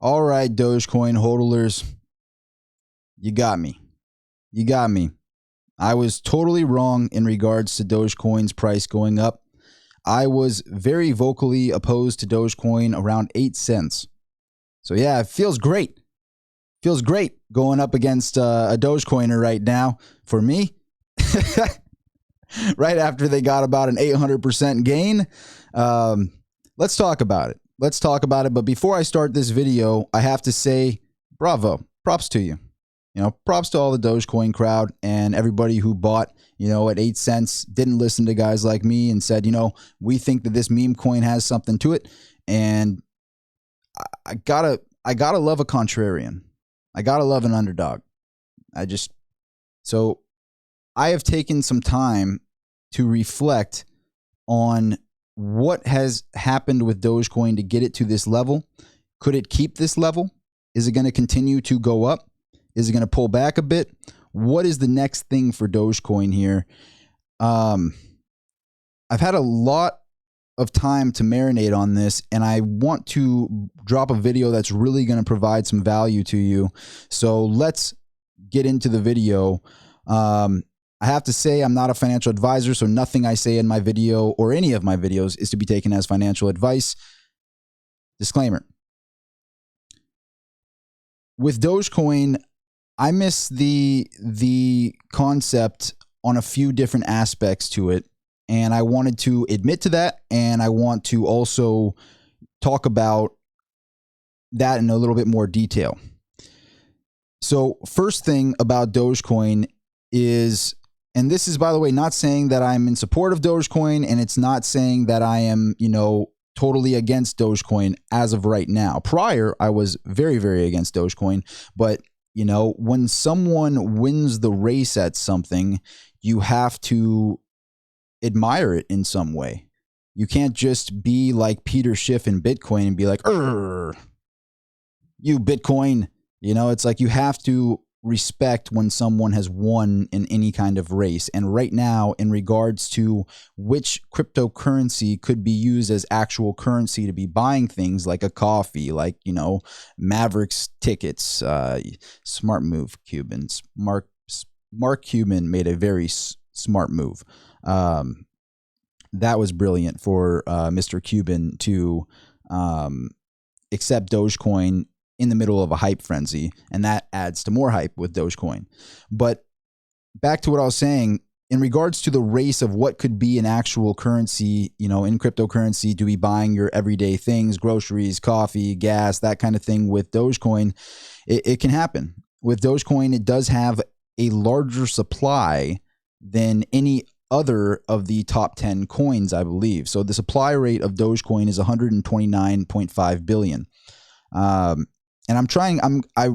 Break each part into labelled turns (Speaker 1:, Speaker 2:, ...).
Speaker 1: All right, Dogecoin hodlers, you got me. You got me. I was totally wrong in regards to Dogecoin's price going up. I was very vocally opposed to Dogecoin around 8 cents. So yeah, it feels great. Feels great going up against a Dogecoiner right now for me. Right after they got about an 800% gain. Let's talk about it. Let's talk about it. But before I start this video, I have to say, bravo, props to you. You know, props to all the Dogecoin crowd and everybody who bought, at 8 cents, didn't listen to guys like me and said, we think that this meme coin has something to it. And I gotta love a contrarian. I gotta love an underdog. So I have taken some time to reflect on what has happened with Dogecoin to get it to this level. Could it keep this level? Is it going to continue to go up? Is it going to pull back a bit? What is the next thing for Dogecoin here? I've had a lot of time to marinate on this, and I want to drop a video that's really going to provide some value to you. So let's get into the video. I have to say I'm not a financial advisor, so nothing I say in my video or any of my videos is to be taken as financial advice. Disclaimer. With Dogecoin, I miss the concept on a few different aspects to it, and I wanted to admit to that, and I want to also talk about that in a little bit more detail. So first thing about Dogecoin is, and this is, by the way, not saying that I'm in support of Dogecoin, and it's not saying that I am, totally against Dogecoin as of right now. Prior, I was very, very against Dogecoin, but when someone wins the race at something, you have to admire it in some way. You can't just be like Peter Schiff in Bitcoin and be like, you Bitcoin. It's like you have to respect when someone has won in any kind of race. And right now, in regards to which cryptocurrency could be used as actual currency to be buying things like a coffee, like, Mavericks tickets, smart move, Cubans. Mark Cuban made a very smart move. That was brilliant for Mr. Cuban to accept Dogecoin in the middle of a hype frenzy, and that adds to more hype with Dogecoin. But back to what I was saying, in regards to the race of what could be an actual currency, in cryptocurrency, to be buying your everyday things, groceries, coffee, gas, that kind of thing with Dogecoin, it can happen. With Dogecoin, it does have a larger supply than any other of the top 10 coins, I believe. So the supply rate of Dogecoin is 129.5 billion. And I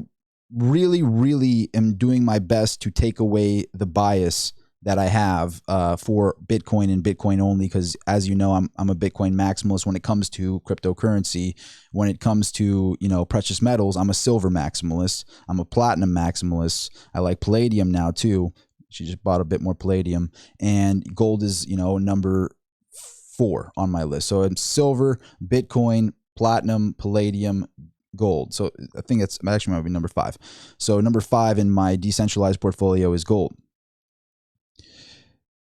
Speaker 1: really, really am doing my best to take away the bias that I have for Bitcoin and Bitcoin only, because as you know, I'm a Bitcoin maximalist when it comes to cryptocurrency. When it comes to, precious metals, I'm a silver maximalist. I'm a platinum maximalist. I like palladium now too. She just bought a bit more palladium, and gold is, number 4 on my list. So I'm silver, Bitcoin, platinum, palladium, gold. So I think it's actually might be number 5. So number 5 in my decentralized portfolio is gold.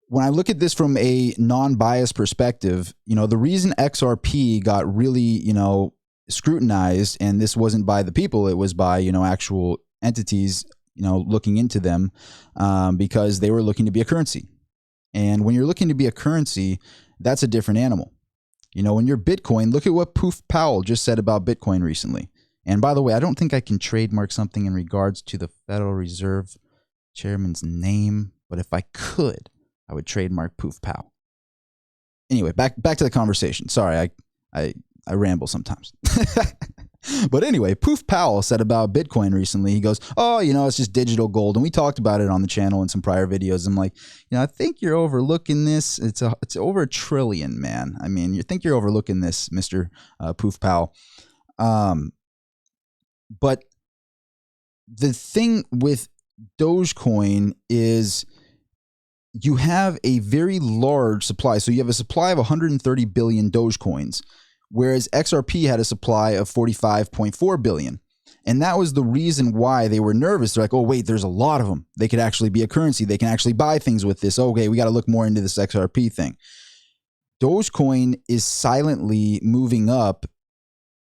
Speaker 1: When I look at this from a non-biased perspective, the reason XRP got really, scrutinized, and this wasn't by the people, it was by, actual entities, looking into them, because they were looking to be a currency. And when you're looking to be a currency, that's a different animal. When you're Bitcoin, look at what Poof Powell just said about Bitcoin recently. And by the way, I don't think I can trademark something in regards to the Federal Reserve Chairman's name, but if I could, I would trademark Poof Powell. Anyway, back to the conversation. Sorry, I ramble sometimes. But anyway, Poof Powell said about Bitcoin recently, he goes, it's just digital gold. And we talked about it on the channel in some prior videos. I'm like, I think you're overlooking this. It's over $1 trillion, man. I mean, you think you're overlooking this, Mr. Poof Powell. But the thing with Dogecoin is you have a very large supply. So you have a supply of 130 billion Dogecoins, whereas XRP had a supply of 45.4 billion. And that was the reason why they were nervous. They're like, oh, wait, there's a lot of them. They could actually be a currency. They can actually buy things with this. Okay, we got to look more into this XRP thing. Dogecoin is silently moving up.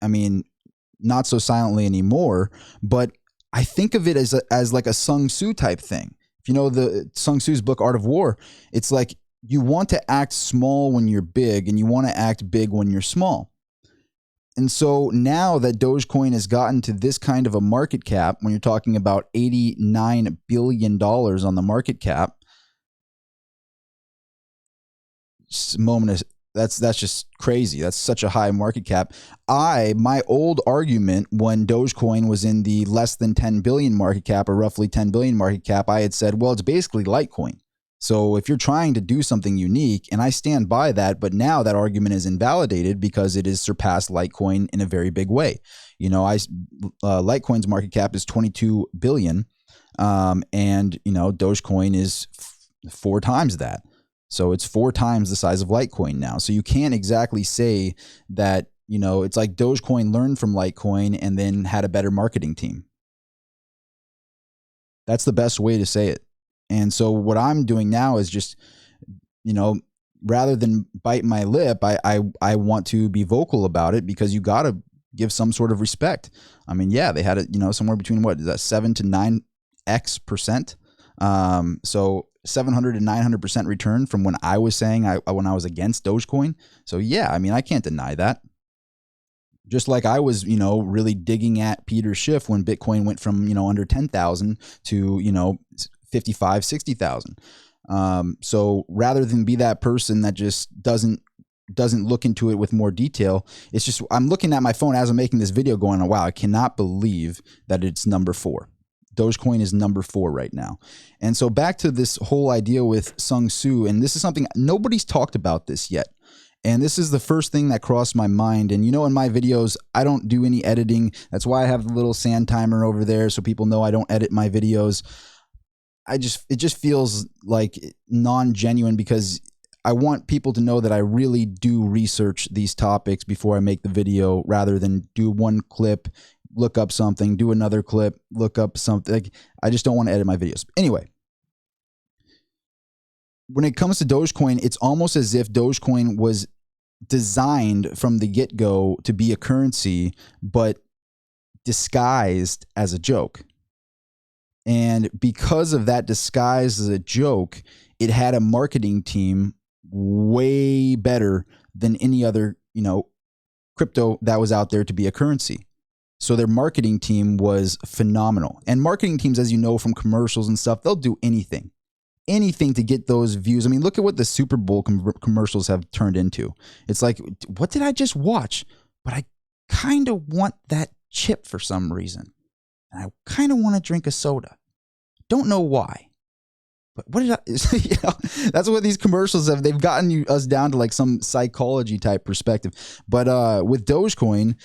Speaker 1: I mean, not so silently anymore, but I think of it as like a Sun Tzu type thing. If you know the Sun Tzu's book, Art of War, it's like you want to act small when you're big and you want to act big when you're small. And so now that Dogecoin has gotten to this kind of a market cap, when you're talking about $89 billion on the market cap, that's just crazy. That's such a high market cap. My old argument when Dogecoin was in the less than 10 billion market cap, or roughly 10 billion market cap, I had said, well, it's basically Litecoin. So if you're trying to do something unique, and I stand by that, but now that argument is invalidated because it has surpassed Litecoin in a very big way. You know, Litecoin's market cap is 22 billion, and you know, Dogecoin is 4 times that. So it's 4 times the size of Litecoin now. So you can't exactly say that, you know, it's like Dogecoin learned from Litecoin and then had a better marketing team. That's the best way to say it. And so what I'm doing now is just, you know, rather than bite my lip, I want to be vocal about it, because you got to give some sort of respect. I mean, yeah, they had it, you know, somewhere between what is that, 7 to 9x%. So 700 to 900% return from when I was saying when I was against Dogecoin. So yeah, I mean, I can't deny that. Just like I was, you know, really digging at Peter Schiff when Bitcoin went from, you know, under 10,000 to, you know, 55, 60,000. So rather than be that person that just doesn't look into it with more detail, it's just, I'm looking at my phone as I'm making this video going, oh, wow, I cannot believe that it's number 4. Dogecoin is number 4 right now. And so back to this whole idea with Sun Tzu, and this is something nobody's talked about this yet. And this is the first thing that crossed my mind. And you know, in my videos, I don't do any editing. That's why I have the little sand timer over there, so people know I don't edit my videos. It just feels like non-genuine, because I want people to know that I really do research these topics before I make the video, rather than do one clip, look up something, do another clip, look up something. Like, I just don't want to edit my videos. Anyway, when it comes to Dogecoin, it's almost as if Dogecoin was designed from the get-go to be a currency, but disguised as a joke. And because of that disguise as a joke, it had a marketing team way better than any other, you know, crypto that was out there to be a currency. So their marketing team was phenomenal. And marketing teams, as you know from commercials and stuff, they'll do anything to get those views. I mean, look at what the Super Bowl commercials have turned into. It's like, what did I just watch? But I kind of want that chip for some reason. And I kind of want to drink a soda. Don't know why. But what did I, you know, that's what these commercials have. They've gotten us down to like some psychology type perspective. But with Dogecoin,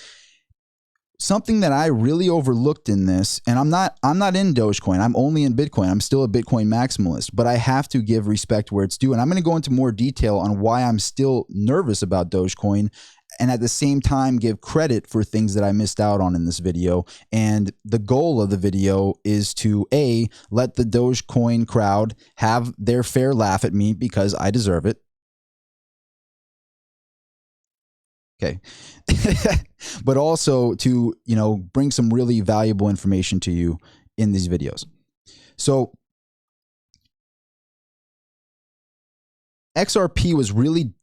Speaker 1: something that I really overlooked in this, and I'm not in Dogecoin. I'm only in Bitcoin. I'm still a Bitcoin maximalist, but I have to give respect where it's due. And I'm going to go into more detail on why I'm still nervous about Dogecoin, and at the same time give credit for things that I missed out on in this video. And the goal of the video is to let the Dogecoin crowd have their fair laugh at me, because I deserve it. Okay. But also to, you know, bring some really valuable information to you in these videos. So XRP was really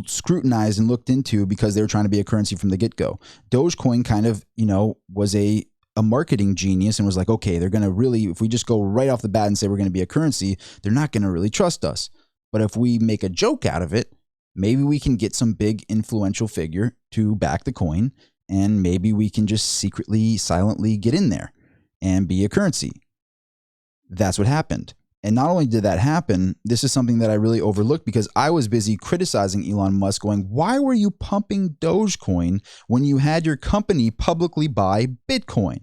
Speaker 1: scrutinized and looked into because they were trying to be a currency from the get-go. Dogecoin kind of, you know, was a marketing genius and was like, okay, they're going to really, if we just go right off the bat and say we're going to be a currency, they're not going to really trust us. But if we make a joke out of it, maybe we can get some big influential figure to back the coin, and maybe we can just secretly, silently get in there and be a currency. That's what happened. And not only did that happen, this is something that I really overlooked, because I was busy criticizing Elon Musk, going, why were you pumping Dogecoin when you had your company publicly buy Bitcoin?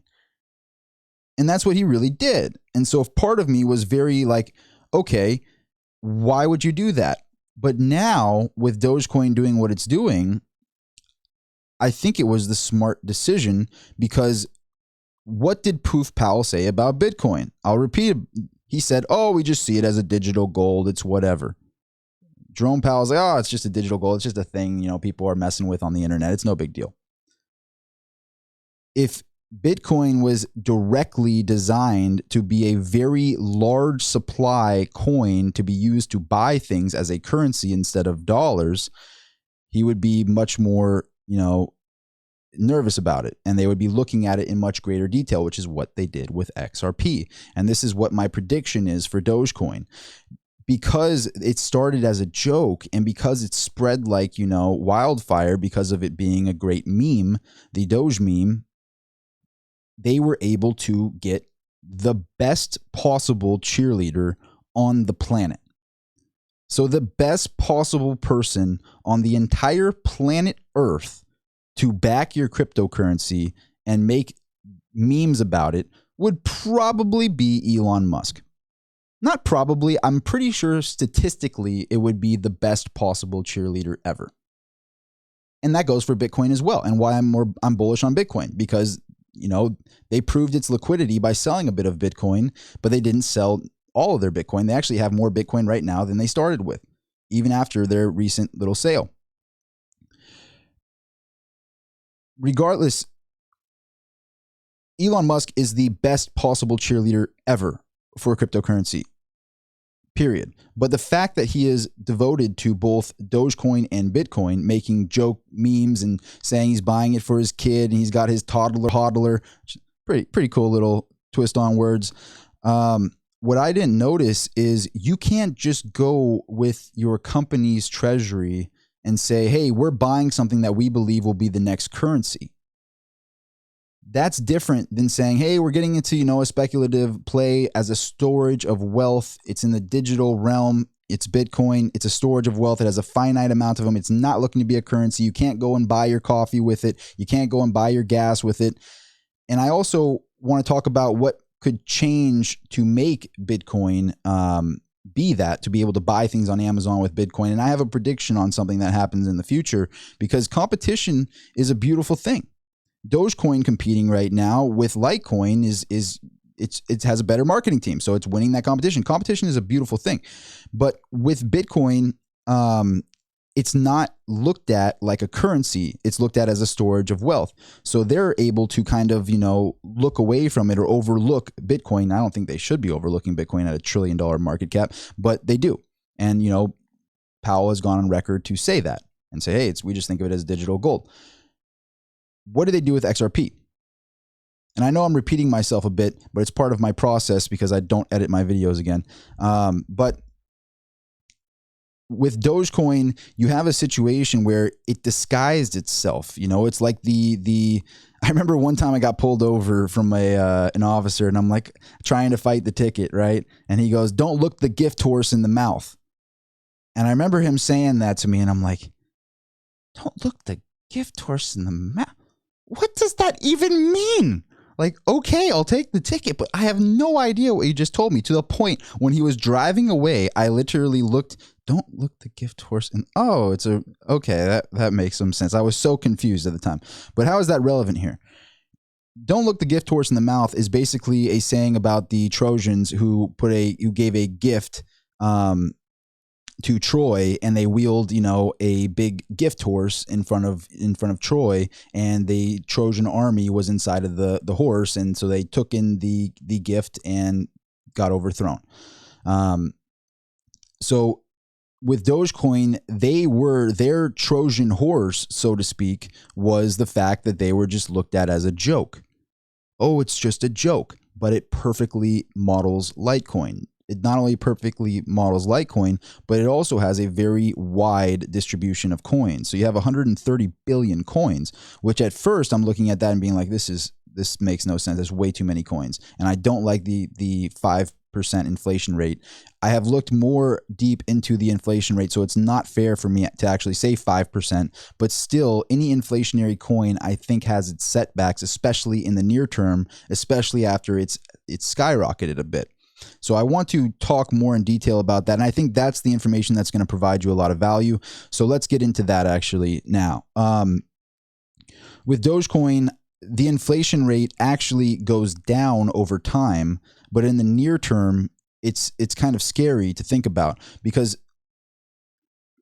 Speaker 1: And that's what he really did. And so if part of me was very like, okay, why would you do that? But now with Dogecoin doing what it's doing, I think it was the smart decision, because what did Poof Powell say about Bitcoin? I'll repeat it. He said, oh, we just see it as a digital gold. It's whatever. Jerome Powell's like, oh, it's just a digital gold. It's just a thing, you know, people are messing with on the internet. It's no big deal. If Bitcoin was directly designed to be a very large supply coin to be used to buy things as a currency instead of dollars, he would be much more, you know, nervous about it, and they would be looking at it in much greater detail, which is what they did with XRP. And this is what my prediction is for Dogecoin. Because it started as a joke, and because it spread like, you know, wildfire because of it being a great meme, the Doge meme, they were able to get the best possible cheerleader on the planet. So the best possible person on the entire planet Earth to back your cryptocurrency and make memes about it would probably be Elon Musk. Not probably, I'm pretty sure statistically it would be the best possible cheerleader ever. And that goes for Bitcoin as well. And why I'm bullish on Bitcoin, because, you know, they proved its liquidity by selling a bit of Bitcoin, but they didn't sell all of their Bitcoin. They actually have more Bitcoin right now than they started with, even after their recent little sale. Regardless, Elon Musk is the best possible cheerleader ever for cryptocurrency, period. But the fact that he is devoted to both Dogecoin and Bitcoin, making joke memes and saying he's buying it for his kid and he's got his toddler, pretty cool little twist on words. What I didn't notice is you can't just go with your company's treasury and say, hey, we're buying something that we believe will be the next currency. That's different than saying, hey, we're getting into, you know, a speculative play as a storage of wealth. It's in the digital realm. It's Bitcoin. It's a storage of wealth. It has a finite amount of them. It's not looking to be a currency. You can't go and buy your coffee with it. You can't go and buy your gas with it. And I also want to talk about what could change to make Bitcoin be that, to be able to buy things on Amazon with Bitcoin. And I have a prediction on something that happens in the future, because competition is a beautiful thing. Dogecoin competing right now with Litecoin it has a better marketing team, so it's winning that competition. Competition is a beautiful thing, but with Bitcoin, it's not looked at like a currency. It's looked at as a storage of wealth. So they're able to kind of, you know, look away from it or overlook Bitcoin. I don't think they should be overlooking Bitcoin at $1 trillion market cap, but they do. And, you know, Powell has gone on record to say that and say, hey, we just think of it as digital gold. What do they do with XRP? And I know I'm repeating myself a bit, but it's part of my process because I don't edit my videos again. But with Dogecoin, you have a situation where it disguised itself. You know, it's like I remember one time I got pulled over from an officer, and I'm like trying to fight the ticket, right? And he goes, "Don't look the gift horse in the mouth." And I remember him saying that to me, and I'm like, "Don't look the gift horse in the mouth? What does that even mean?" Like, okay, I'll take the ticket, but I have no idea what you just told me, to the point when he was driving away, I literally looked, don't look the gift horse. And okay, that makes some sense. I was so confused at the time. But how is that relevant here? Don't look the gift horse in the mouth is basically a saying about the Trojans who gave a gift to Troy, and they wheeled, you know, a big gift horse in front of Troy, and the Trojan army was inside of the horse, and so they took in the gift and got overthrown. So with Dogecoin, their Trojan horse, so to speak, was the fact that they were just looked at as a joke. Oh, it's just a joke, but it perfectly models Litecoin. It not only perfectly models Litecoin, but it also has a very wide distribution of coins. So you have 130 billion coins, which at first I'm looking at that and being like, this makes no sense. There's way too many coins. And I don't like the 5% inflation rate. I have looked more deep into the inflation rate, so it's not fair for me to actually say 5%, but still any inflationary coin I think has its setbacks, especially in the near term, especially after it's skyrocketed a bit. So I want to talk more in detail about that. And I think that's the information that's going to provide you a lot of value. So let's get into that actually now. With Dogecoin, the inflation rate actually goes down over time, but in the near term, it's kind of scary to think about, because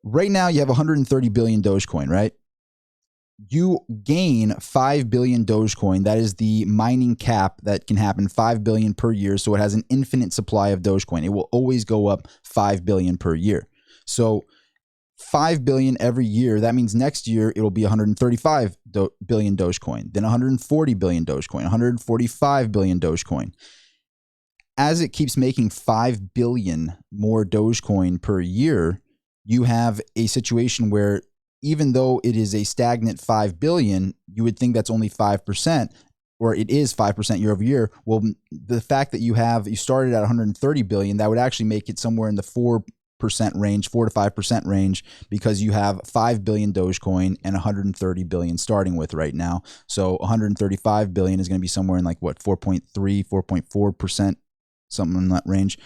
Speaker 1: right now you have 130 billion Dogecoin, right? You gain 5 billion Dogecoin. That is the mining cap that can happen, 5 billion per year. So it has an infinite supply of Dogecoin. It will always go up 5 billion per year. So 5 billion every year. That means next year it'll be 135 billion Dogecoin, then 140 billion Dogecoin, 145 billion Dogecoin. As it keeps making 5 billion more Dogecoin per year, you have a situation where even though it is a stagnant 5 billion, you would think that's only 5%, or it is 5% year over year. Well, the fact that you started at 130 billion, that would actually make it somewhere in the 4% range, 4 to 5% range, because you have 5 billion Dogecoin and 130 billion starting with right now. So 135 billion is going to be somewhere in like what, 4.3, 4.4%, something in that range.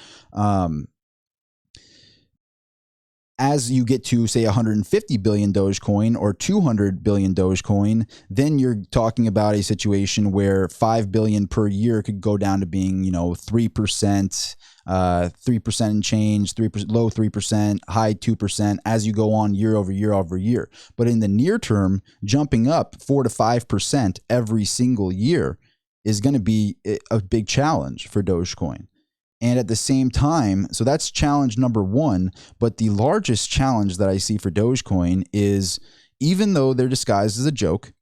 Speaker 1: As you get to, say, 150 billion Dogecoin or 200 billion Dogecoin, then you're talking about a situation where 5 billion per year could go down to being, 3%, 3% and change, 3%, low 3%, high 2% as you go on year over year over year. But in the near term, jumping up 4 to 5% every single year is going to be a big challenge for Dogecoin. And at the same time, so that's challenge number one. But the largest challenge that I see for Dogecoin is, even though they're disguised as a joke,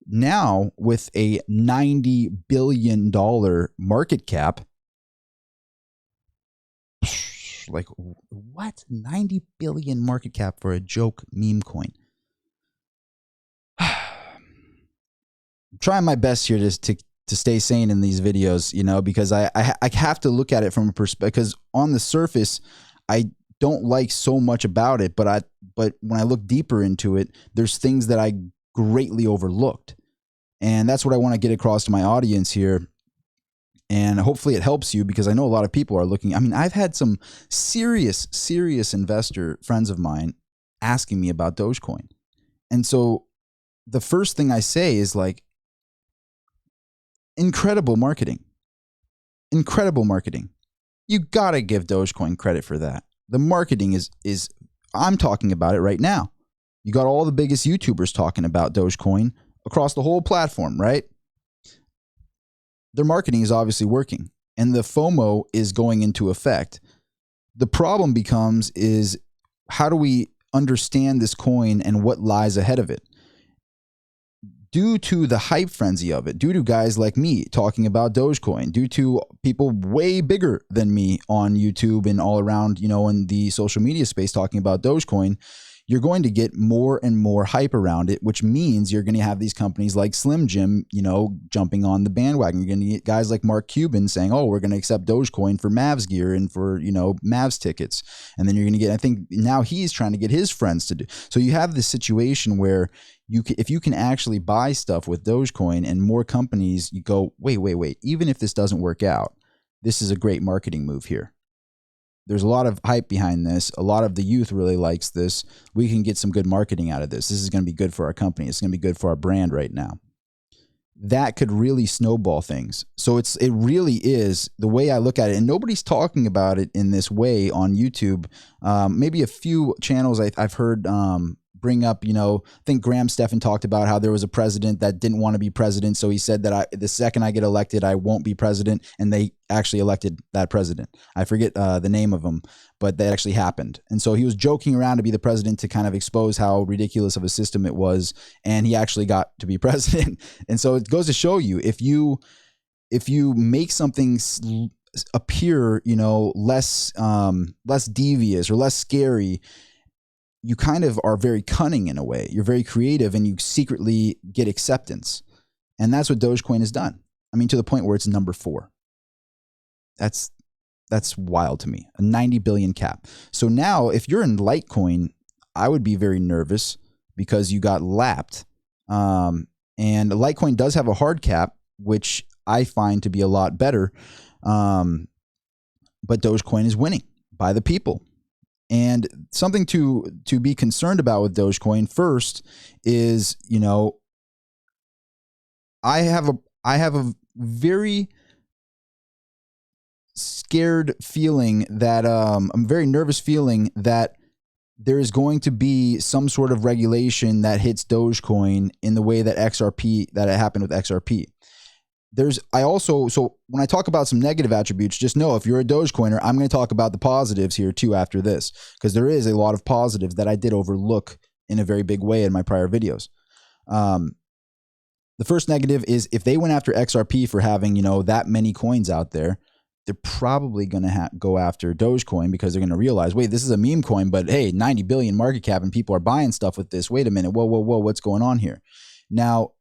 Speaker 1: now with a $90 billion market cap, like what? 90 billion market cap for a joke meme coin. I'm trying my best here to stay sane in these videos, because I have to look at it from a perspective, because on the surface, I don't like so much about it, but when I look deeper into it, there's things that I greatly overlooked. And that's what I want to get across to my audience here. And hopefully it helps you, because I know a lot of people are looking. I mean, I've had some serious investor friends of mine asking me about Dogecoin. And so the first thing I say is like, incredible marketing. You got to give Dogecoin credit for that. The marketing is I'm talking about it right now. You got all the biggest YouTubers talking about Dogecoin across the whole platform, right? Their marketing is obviously working, and the FOMO is going into effect. The problem becomes is, how do we understand this coin and what lies ahead of it? Due to the hype frenzy of it, due to guys like me talking about Dogecoin, due to people way bigger than me on YouTube and all around, in the social media space talking about Dogecoin, you're going to get more and more hype around it, which means you're going to have these companies like Slim Jim, jumping on the bandwagon. You're going to get guys like Mark Cuban saying, oh, we're going to accept Dogecoin for Mavs gear and for, Mavs tickets. And then you're going to get, I think now he's trying to get his friends to do. So you have this situation where if you can actually buy stuff with Dogecoin and more companies, you go, wait, even if this doesn't work out, this is a great marketing move here. There's a lot of hype behind this. A lot of the youth really likes this. We can get some good marketing out of this. This is going to be good for our company. It's going to be good for our brand right now. That could really snowball things. So it really is the way I look at it. And nobody's talking about it in this way on YouTube. Maybe a few channels I've heard bring up, I think Graham Stephan talked about how there was a president that didn't want to be president. So he said that the second I get elected, I won't be president. And they actually elected that president. I forget the name of him, but that actually happened. And so he was joking around to be the president to kind of expose how ridiculous of a system it was. And he actually got to be president. And so it goes to show you, if you make something appear, less devious or less scary, you kind of are very cunning in a way. You're very creative and you secretly get acceptance. And that's what Dogecoin has done. I mean, to the point where it's number 4. That's wild to me. A 90 billion cap. So now if you're in Litecoin, I would be very nervous because you got lapped. And Litecoin does have a hard cap, which I find to be a lot better. But Dogecoin is winning by the people. And something to be concerned about with Dogecoin first is, I have a very scared feeling that I'm very nervous feeling that there is going to be some sort of regulation that hits Dogecoin in the way that it happened with XRP. So when I talk about some negative attributes, just know if you're a Dogecoiner, I'm going to talk about the positives here too after this, because there is a lot of positives that I did overlook in a very big way in my prior videos. The first negative is if they went after XRP for having, that many coins out there, they're probably going to go after Dogecoin because they're going to realize, wait, this is a meme coin, but hey, 90 billion market cap and people are buying stuff with this. Wait a minute. Whoa, what's going on here? Now,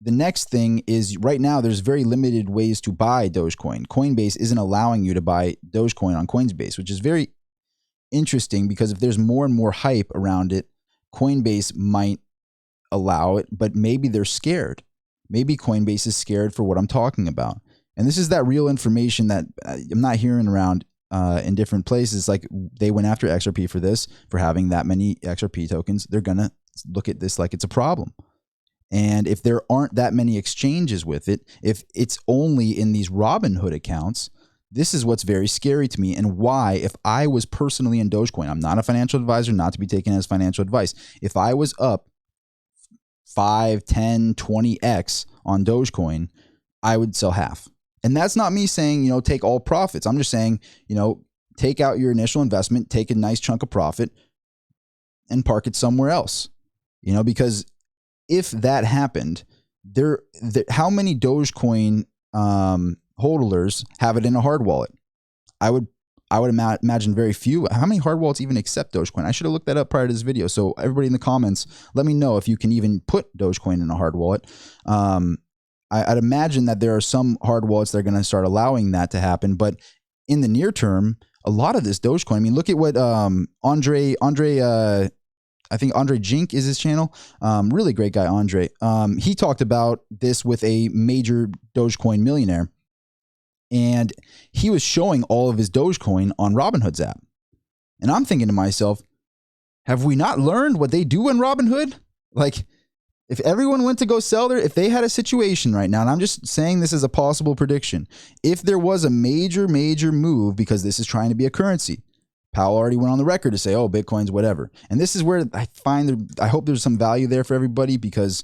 Speaker 1: the next thing is right now there's very limited ways to buy Dogecoin. Coinbase isn't allowing you to buy Dogecoin on Coinbase, which is very interesting because if there's more and more hype around it, Coinbase might allow it, but maybe they're scared. Maybe Coinbase is scared for what I'm talking about. And this is that real information that I'm not hearing around in different places. Like they went after XRP for this, for having that many XRP tokens. They're going to look at this like it's a problem. And if there aren't that many exchanges with it, if it's only in these Robinhood accounts, this is what's very scary to me and why if I was personally in Dogecoin, I'm not a financial advisor, not to be taken as financial advice. If I was up 5, 10, 20x on Dogecoin, I would sell half. And that's not me saying, take all profits. I'm just saying, take out your initial investment, take a nice chunk of profit and park it somewhere else, because if that happened, how many Dogecoin hodlers have it in a hard wallet? I would imagine very few. How many hard wallets even accept Dogecoin? I should have looked that up prior to this video. So everybody in the comments, let me know if you can even put Dogecoin in a hard wallet. I'd imagine that there are some hard wallets that are going to start allowing that to happen. But in the near term, a lot of this Dogecoin, I mean, look at what Andre, I think Andre Jink is his channel. Really great guy, Andre. He talked about this with a major Dogecoin millionaire. And he was showing all of his Dogecoin on Robinhood's app. And I'm thinking to myself, have we not learned what they do in Robinhood? Like, if everyone went to go sell if they had a situation right now, and I'm just saying this is a possible prediction, if there was a major move, because this is trying to be a currency, Powell already went on the record to say, oh, Bitcoin's whatever. And this is where I hope there's some value there for everybody, because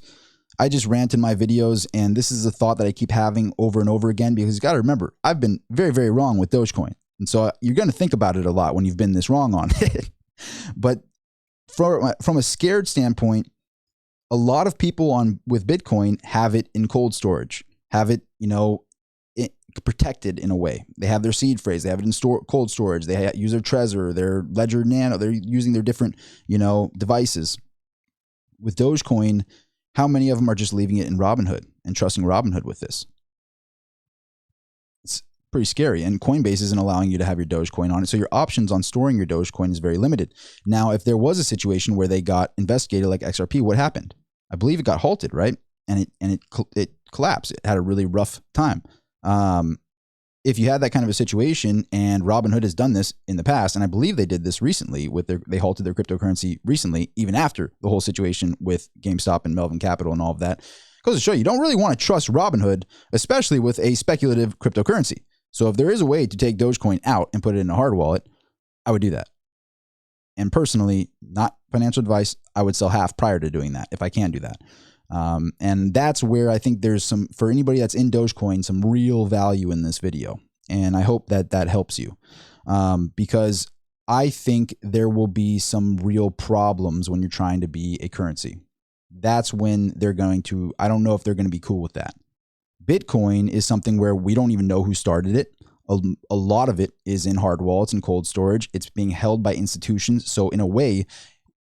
Speaker 1: I just rant in my videos, and this is a thought that I keep having over and over again, because you got to remember, I've been very, very wrong with Dogecoin. And so you're going to think about it a lot when you've been this wrong on it. But from a scared standpoint, a lot of people with Bitcoin have it in cold storage, have it, protected in a way. They have their seed phrase, they have it in cold storage, they use their Trezor, their Ledger Nano, they're using their different, devices. With Dogecoin, how many of them are just leaving it in Robinhood and trusting Robinhood with this? It's pretty scary. And Coinbase isn't allowing you to have your Dogecoin on it. So your options on storing your Dogecoin is very limited. Now, if there was a situation where they got investigated like XRP, what happened? I believe it got halted, right? And it collapsed. It had a really rough time. If you had that kind of a situation, and Robinhood has done this in the past, and I believe they did this recently they halted their cryptocurrency recently, even after the whole situation with GameStop and Melvin Capital and all of that, goes to show you don't really want to trust Robinhood, especially with a speculative cryptocurrency. So if there is a way to take Dogecoin out and put it in a hard wallet, I would do that. And personally, not financial advice, I would sell half prior to doing that if I can do that. And that's where I think there's for anybody that's in Dogecoin, some real value in this video. And I hope that helps you, because I think there will be some real problems when you're trying to be a currency. That's when I don't know if they're going to be cool with that. Bitcoin is something where we don't even know who started it. A lot of it is in hard wallets and cold storage. It's being held by institutions. So in a way,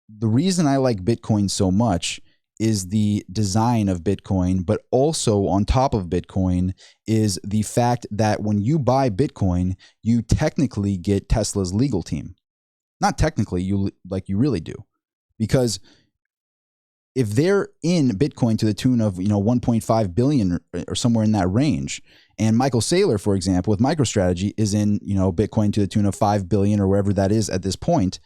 Speaker 1: the reason I like Bitcoin so much is the design of Bitcoin, but also on top of Bitcoin is the fact that when you buy Bitcoin, you technically get Tesla's legal team. Not technically, you really do. Because if they're in Bitcoin to the tune of 1.5 billion or somewhere in that range, and Michael Saylor, for example, with MicroStrategy is in Bitcoin to the tune of 5 billion or wherever that is at this point,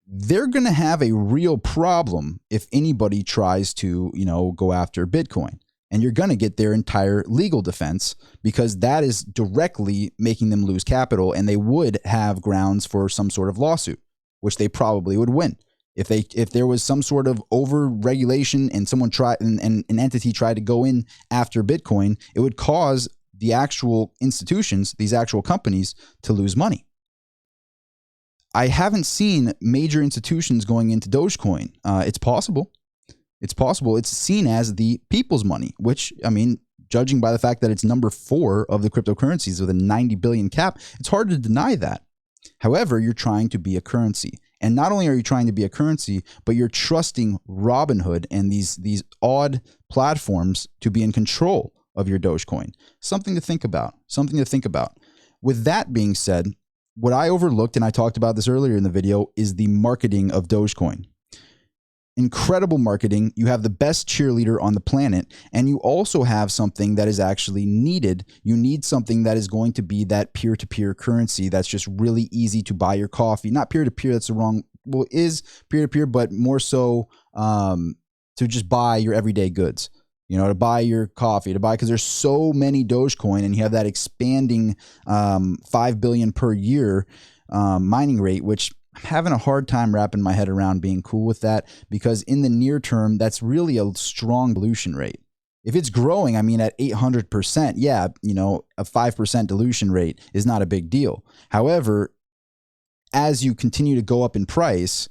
Speaker 1: they're going to have a real problem if anybody tries to go after Bitcoin. And you're going to get their entire legal defense because that is directly making them lose capital, and they would have grounds for some sort of lawsuit, which they probably would win. If there was some sort of over regulation and someone tried and an entity tried to go in after Bitcoin, it would cause the actual institutions, these actual companies, to lose money. I haven't seen major institutions going into Dogecoin. It's possible. It's possible. It's seen as the people's money, which, I mean, judging by the fact that it's number 4 of the cryptocurrencies with a 90 billion cap, it's hard to deny that. However, you're trying to be a currency. And not only are you trying to be a currency, but you're trusting Robinhood and these odd platforms to be in control of your Dogecoin. Something to think about. Something to think about. With that being said, what I overlooked, and I talked about this earlier in the video, is the marketing of Dogecoin. Incredible marketing. You have the best cheerleader on the planet, and you also have something that is actually needed. You need something that is going to be that peer-to-peer currency that's just really easy to buy your coffee. Not peer-to-peer, that's the wrong, well, it is peer-to-peer, but more so to just buy your everyday goods. You know, to buy your coffee, to buy, because there's so many Dogecoin, and you have that expanding 5 billion per year mining rate, which I'm having a hard time wrapping my head around being cool with that, because in the near term, that's really a strong dilution rate. If it's growing, I mean, at 800%, yeah, you know, a 5% dilution rate is not a big deal. However, as you continue to go up in price,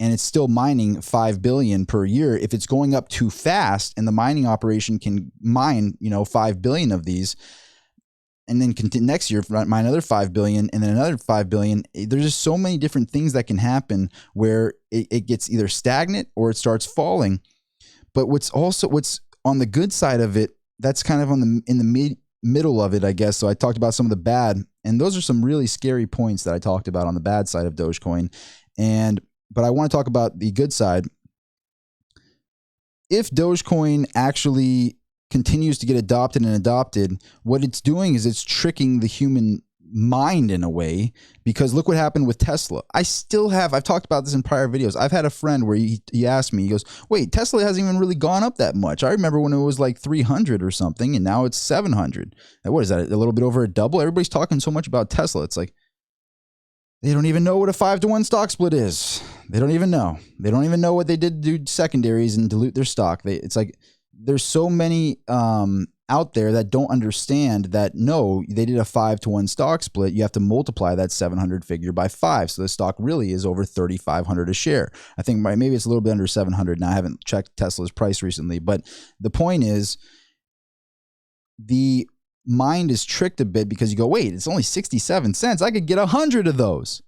Speaker 1: and it's still mining 5 billion per year, if it's going up too fast and the mining operation can mine, you know, 5 billion of these, and then next year mine another 5 billion and then another 5 billion, there's just so many different things that can happen where it gets either stagnant or it starts falling. But what's on the good side of it, that's kind of in the middle of it, I guess. So I talked about some of the bad, and those are some really scary points that I talked about on the bad side of Dogecoin. But I want to talk about the good side. If Dogecoin actually continues to get adopted, what it's doing is it's tricking the human mind in a way, because look what happened with Tesla. I've talked about this in prior videos. I've had a friend where he asked me, he goes, wait, Tesla hasn't even really gone up that much. I remember when it was like 300 or something, and now it's 700. And what is that, a little bit over a double? Everybody's talking so much about Tesla. It's like, they don't even know what a 5-to-1 stock split is. They don't even know. They don't even know what they did to do secondaries and dilute their stock. It's like, there's so many out there that don't understand that, no, they did a 5-to-1 stock split. You have to multiply that 700 figure by 5. So the stock really is over 3,500 a share. I think maybe it's a little bit under 700 now. I haven't checked Tesla's price recently. But the point is, the mind is tricked a bit because you go, wait, it's only 67 cents. I could get 100 of those.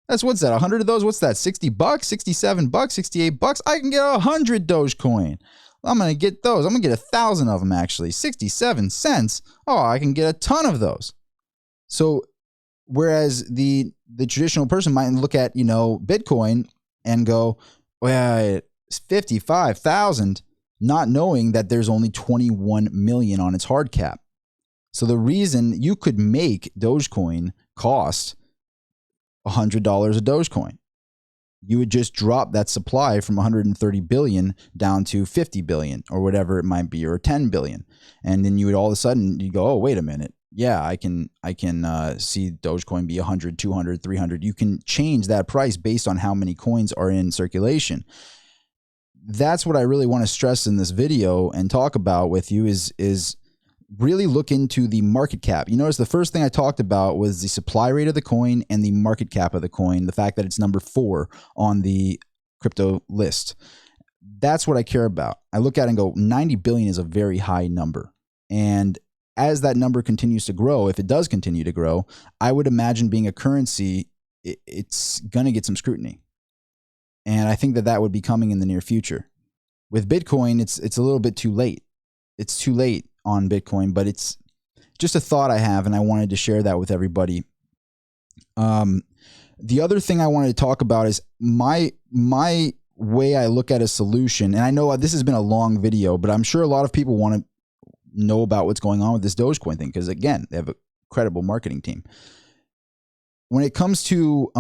Speaker 1: What's that? 100 of those? What's that? $60, $67, $68? I can get 100 Dogecoin. I'm going to get those. I'm going to get 1,000 of them, actually. 67 cents. Oh, I can get a ton of those. So whereas the traditional person might look at, you know, Bitcoin and go, well, it's 55,000, not knowing that there's only 21 million on its hard cap. So the reason you could make Dogecoin cost $100 a Dogecoin, you would just drop that supply from 130 billion down to 50 billion or whatever it might be, or 10 billion. And then you would all of a sudden you go, oh, wait a minute. Yeah, I can see Dogecoin be 100, 200, 300. You can change that price based on how many coins are in circulation. That's what I really want to stress in this video and talk about with you is really look into the market cap. You notice the first thing I talked about was the supply rate of the coin and the market cap of the coin, the fact that it's number 4 on the crypto list. That's what I care about. I look at it and go, 90 billion is a very high number. And as that number continues to grow, if it does continue to grow, I would imagine being a currency, it's going to get some scrutiny. And I think that would be coming in the near future. With Bitcoin, it's a little bit too late. It's too late on Bitcoin, but it's just a thought I have, and I wanted to share that with everybody. The other thing I wanted to talk about is my way I look at a solution. And I know this has been a long video, but I'm sure a lot of people want to know about what's going on with this Dogecoin thing, because again, they have a credible marketing team. When it comes to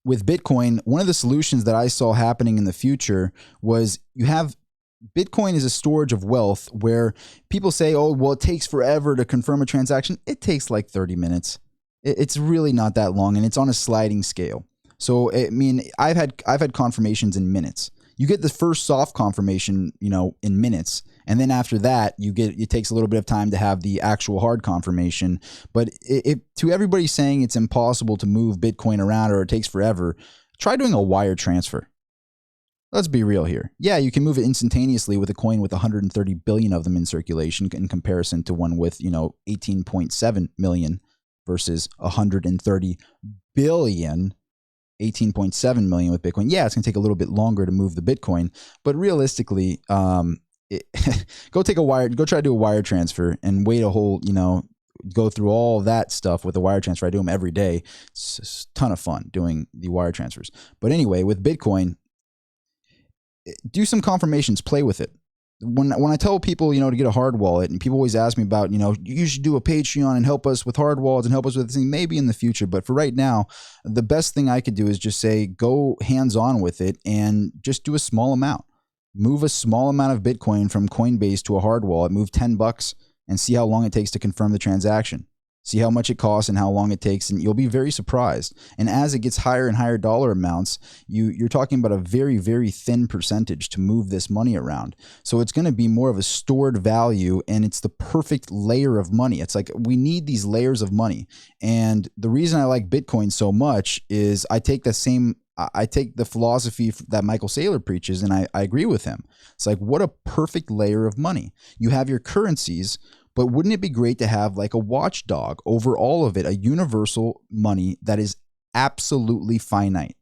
Speaker 1: with Bitcoin, one of the solutions that I saw happening in the future was you have Bitcoin is a storage of wealth where people say, oh, well, it takes forever to confirm a transaction. It takes like 30 minutes. It's really not that long, and it's on a sliding scale. So, I mean, I've had confirmations in minutes. You get the first soft confirmation, in minutes. And then after that, it takes a little bit of time to have the actual hard confirmation. But to everybody saying it's impossible to move Bitcoin around or it takes forever, try doing a wire transfer. Let's be real here. Yeah, you can move it instantaneously with a coin with 130 billion of them in circulation in comparison to one with, 18.7 million versus 130 billion, 18.7 million with Bitcoin. Yeah, it's going to take a little bit longer to move the Bitcoin, but realistically, go try to do a wire transfer and wait a whole, go through all that stuff with a wire transfer. I do them every day. It's a ton of fun doing the wire transfers. But anyway, with Bitcoin, do some confirmations, play with it. When I tell people, to get a hard wallet, and people always ask me about, you should do a Patreon and help us with hard wallets and help us with this thing, maybe in the future. But for right now, the best thing I could do is just say, go hands on with it and just do a small amount. Move a small amount of Bitcoin from Coinbase to a hard wallet, move $10 and see how long it takes to confirm the transaction. See how much it costs and how long it takes, and you'll be very surprised. And as it gets higher and higher dollar amounts, you're talking about a very, very thin percentage to move this money around. So it's going to be more of a stored value, and it's the perfect layer of money. It's like we need these layers of money. And the reason I like Bitcoin so much is I take the philosophy that Michael Saylor preaches, and I agree with him. It's like, what a perfect layer of money. You have your currencies, but wouldn't it be great to have like a watchdog over all of it, a universal money that is absolutely finite,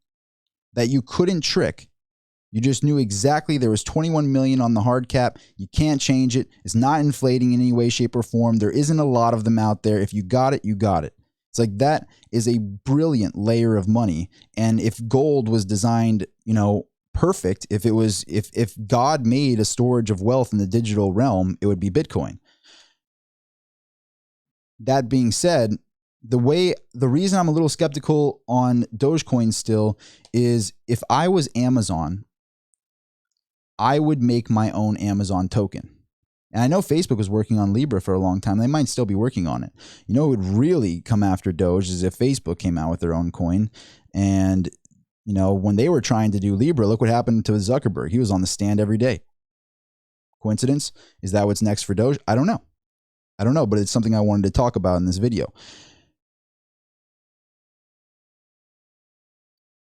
Speaker 1: that you couldn't trick? You just knew exactly there was 21 million on the hard cap. You can't change it. It's not inflating in any way, shape, or form. There isn't a lot of them out there. If you got it, you got it. It's like that is a brilliant layer of money. And if gold was designed, perfect, if God made a storage of wealth in the digital realm, it would be Bitcoin. That being said, the reason I'm a little skeptical on Dogecoin still is if I was Amazon, I would make my own Amazon token. And I know Facebook was working on Libra for a long time. They might still be working on it. It would really come after Doge is if Facebook came out with their own coin. And, when they were trying to do Libra, look what happened to Zuckerberg. He was on the stand every day. Coincidence? Is that what's next for Doge? I don't know, but it's something I wanted to talk about in this video.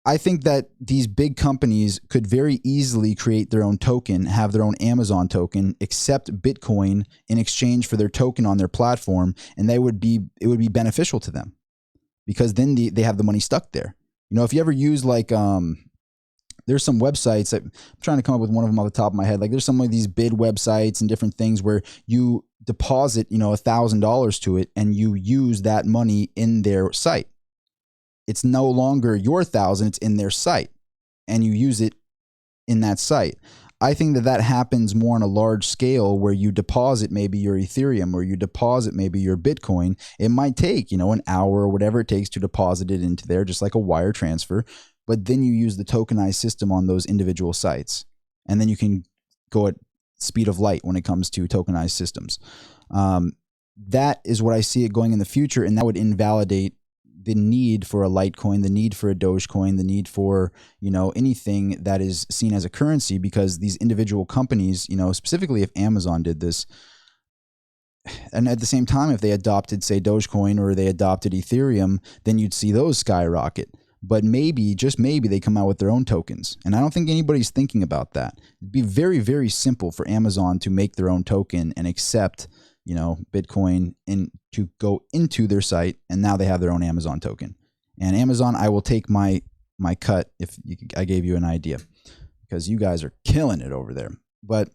Speaker 1: I think that these big companies could very easily create their own token, have their own Amazon token, accept Bitcoin in exchange for their token on their platform, and it would be beneficial to them because then they have the money stuck there. If you ever use there's some websites that I'm trying to come up with one of them off the top of my head. Like there's some of these bid websites and different things where you deposit, $1,000 to it and you use that money in their site. It's no longer your 1,000, it's in their site and you use it in that site. I think that happens more on a large scale where you deposit maybe your Ethereum or you deposit maybe your Bitcoin. It might take, an hour or whatever it takes to deposit it into there, just like a wire transfer. But then you use the tokenized system on those individual sites. And then you can go at speed of light when it comes to tokenized systems. That is what I see it going in the future. And that would invalidate the need for a Litecoin, the need for a Dogecoin, the need for, anything that is seen as a currency, because these individual companies, specifically if Amazon did this, and at the same time, if they adopted, say, Dogecoin or they adopted Ethereum, then you'd see those skyrocket. But maybe, just maybe, they come out with their own tokens. And I don't think anybody's thinking about that. It'd be very, very simple for Amazon to make their own token and accept, Bitcoin and to go into their site. And now they have their own Amazon token. And Amazon, I will take my cut if I gave you an idea, because you guys are killing it over there. But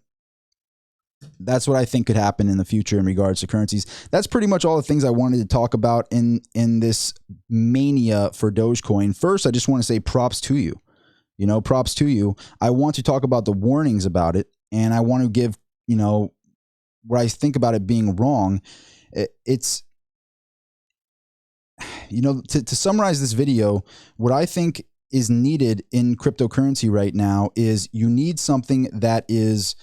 Speaker 1: that's what I think could happen in the future in regards to currencies. That's pretty much all the things I wanted to talk about in this mania for Dogecoin. First, I just want to say props to you. Props to you. I want to talk about the warnings about it, and I want to give, what I think about it being wrong. It's, to summarize this video, what I think is needed in cryptocurrency right now is you need something that is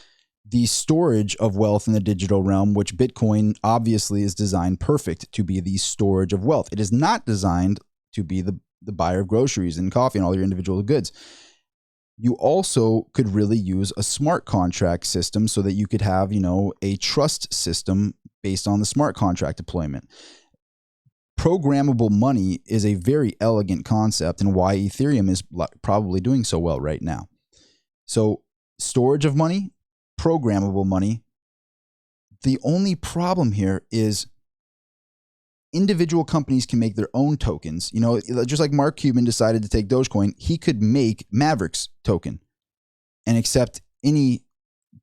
Speaker 1: the storage of wealth in the digital realm, which Bitcoin obviously is designed perfect to be the storage of wealth. It is not designed to be the buyer of groceries and coffee and all your individual goods. You also could really use a smart contract system so that you could have, a trust system based on the smart contract deployment. Programmable money is a very elegant concept, and why Ethereum is probably doing so well right now. So storage of money, programmable money. The only problem here is individual companies can make their own tokens. Just like Mark Cuban decided to take Dogecoin, he could make Mavericks token and accept any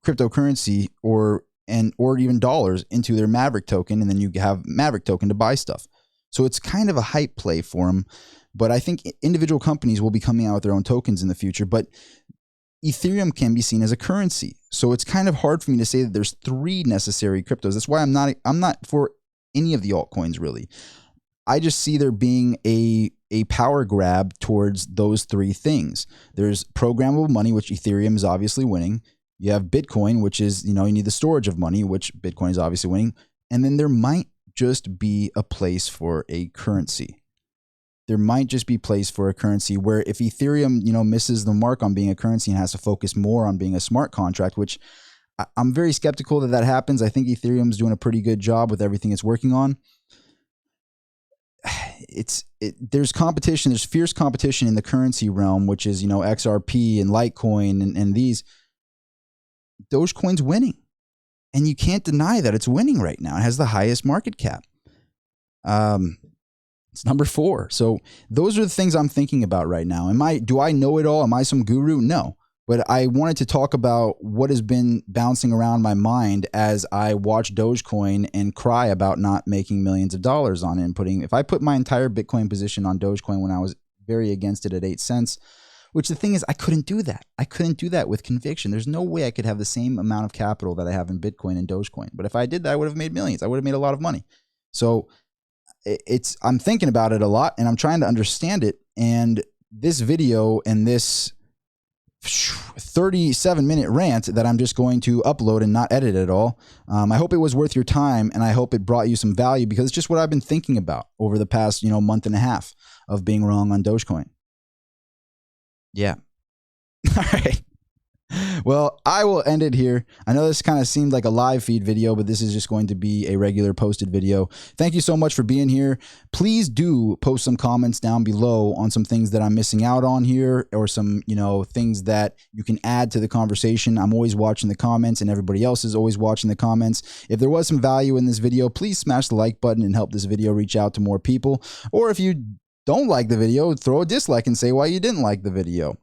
Speaker 1: cryptocurrency or even dollars into their Maverick token, and then you have Maverick token to buy stuff. So it's kind of a hype play for him, but I think individual companies will be coming out with their own tokens in the future. But Ethereum can be seen as a currency. So it's kind of hard for me to say that there's 3 necessary cryptos. That's why I'm not for any of the altcoins really. I just see there being a power grab towards those 3 things. There's programmable money, which Ethereum is obviously winning. You have Bitcoin, which is, you need the storage of money, which Bitcoin is obviously winning. And then there might just be a place for a currency. There might just be place for a currency where if Ethereum, misses the mark on being a currency and has to focus more on being a smart contract, which I'm very skeptical that happens. I think Ethereum's doing a pretty good job with everything it's working on. There's competition. There's fierce competition in the currency realm, which is, XRP and Litecoin and these. Dogecoin's winning. And you can't deny that it's winning right now. It has the highest market cap. It's number 4. So those are the things I'm thinking about right now. Do I know it all? Am I some guru? No. But I wanted to talk about what has been bouncing around my mind as I watch Dogecoin and cry about not making millions of dollars on it. If I put my entire Bitcoin position on Dogecoin when I was very against it at 8 cents, which the thing is, I couldn't do that. I couldn't do that with conviction. There's no way I could have the same amount of capital that I have in Bitcoin and Dogecoin. But if I did that, I would have made millions. I would have made a lot of money. So I'm thinking about it a lot and I'm trying to understand it. And this video and this 37-minute rant that I'm just going to upload and not edit at all. I hope it was worth your time and I hope it brought you some value because it's just what I've been thinking about over the past, month and a half of being wrong on Dogecoin. Yeah. All right. Well, I will end it here. I know this kind of seemed like a live feed video, but this is just going to be a regular posted video. Thank you so much for being here. Please do post some comments down below on some things that I'm missing out on here or some, things that you can add to the conversation. I'm always watching the comments and everybody else is always watching the comments. If there was some value in this video, please smash the like button and help this video reach out to more people. Or if you don't like the video, throw a dislike and say why you didn't like the video.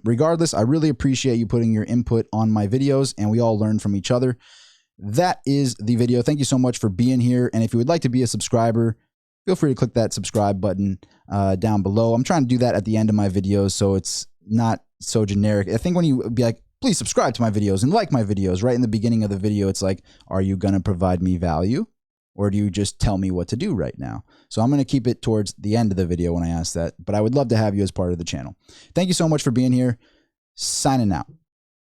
Speaker 1: Regardless, I really appreciate you putting your input on my videos and we all learn from each other. That is the video. Thank you so much for being here. And if you would like to be a subscriber, feel free to click that subscribe button down below. I'm trying to do that at the end of my videos so it's not so generic. I think when you be like, please subscribe to my videos and like my videos, right in the beginning of the video, it's like, are you going to provide me value? Or do you just tell me what to do right now? So I'm going to keep it towards the end of the video when I ask that, but I would love to have you as part of the channel. Thank you so much for being here. Signing out.